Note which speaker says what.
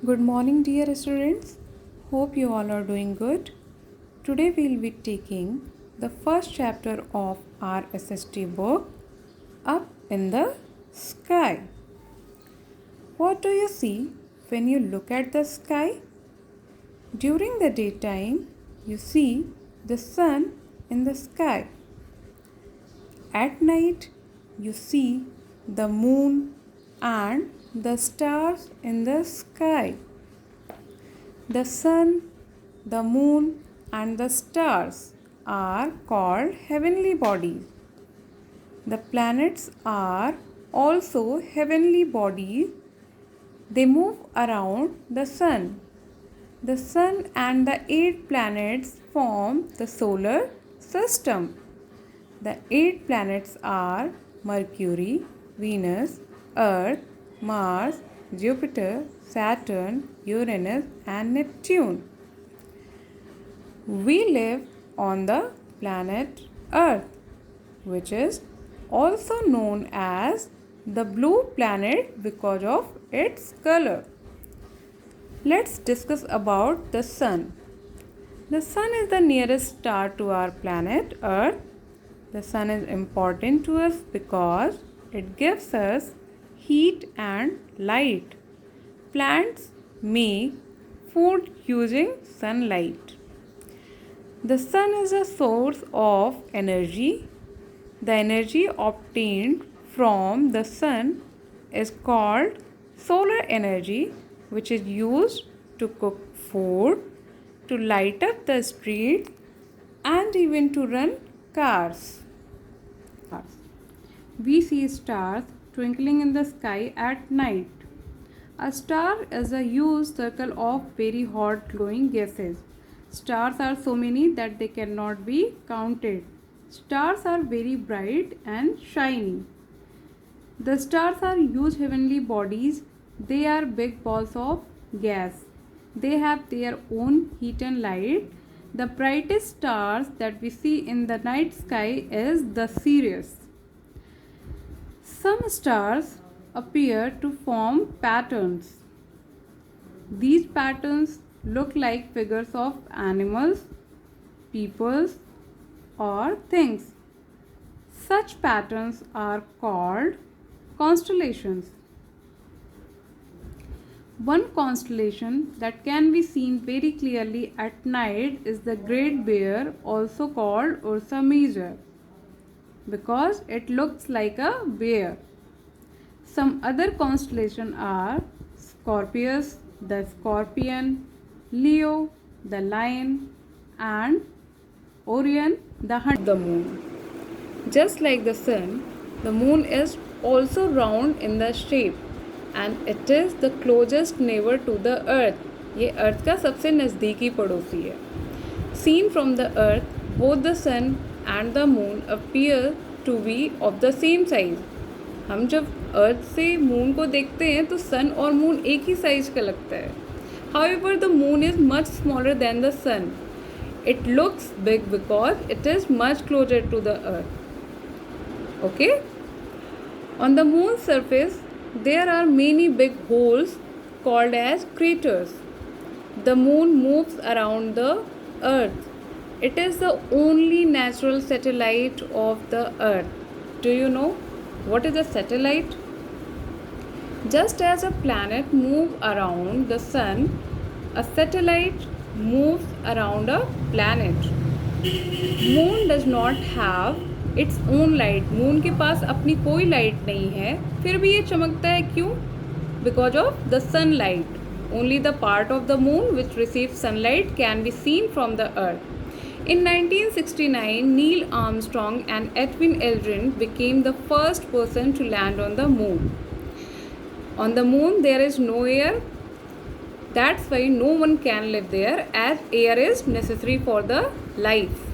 Speaker 1: Good morning, dear students. Hope you all are doing good. Today we'll be taking the first chapter of our SST book, Up in the Sky. What do you see when you look at the sky? During the daytime, you see the sun in the sky. At night, you see the moon and the stars in the sky. The sun, the moon, and the stars are called heavenly bodies. The planets are also heavenly bodies. They move around the sun. The sun and the 8 planets form the solar system. The 8 planets are Mercury, Venus, Earth, Mars, Jupiter, Saturn, Uranus, and Neptune. We live on the planet Earth, which is also known as the blue planet because of its color. Let's discuss about the sun. The sun is the nearest star to our planet Earth. The sun is important to us because it gives us heat and light. Plants make food using sunlight. The sun is a source of energy. The energy obtained from the sun is called solar energy, which is used to cook food, to light up the street, and even to run cars. We see stars twinkling in the sky at night. A star is a huge circle of very hot glowing gases. Stars are so many that they cannot be counted. Stars are very bright and shiny. The stars are huge heavenly bodies. They are big balls of gas. They have their own heat and light. The brightest stars that we see in the night sky is the Sirius. Some stars appear to form patterns. These patterns look like figures of animals, peoples, or things. Such patterns are called constellations. One constellation that can be seen very clearly at night is the Great Bear, also called Ursa Major, because it looks like a bear. Some other constellations are Scorpius, the scorpion, Leo, the lion, and Orion, the hunter of the moon. Just like the sun, the moon is also round in the shape and it is the closest neighbor to the earth. ये अर्थ का सबसे नज़दीकी पड़ोसी है. Seen from the earth, both the sun and the moon appear to be of the same size. हम जब अर्थ से moon को देखते हैं तो सन और मून एक ही साइज का लगता है. However, the moon is much smaller than the sun. It looks big because it is much closer to the earth. Okay? On the moon's surface, there are many big holes called as craters. The moon moves around the earth. It is the only natural satellite of the earth. Do you know what is a satellite? Just as a planet moves around the sun, a satellite moves around a planet. Moon does not have its own light. Moon के पास अपनी कोई light नहीं है, फिर भी ये चमकता है. क्यों? Because of the sunlight. Only the part of the moon which receives sunlight can be seen from the earth. In 1969, Neil Armstrong and Edwin Aldrin became the first person to land on the moon. On the moon there is no air. That's why no one can live there, as air is necessary for the life.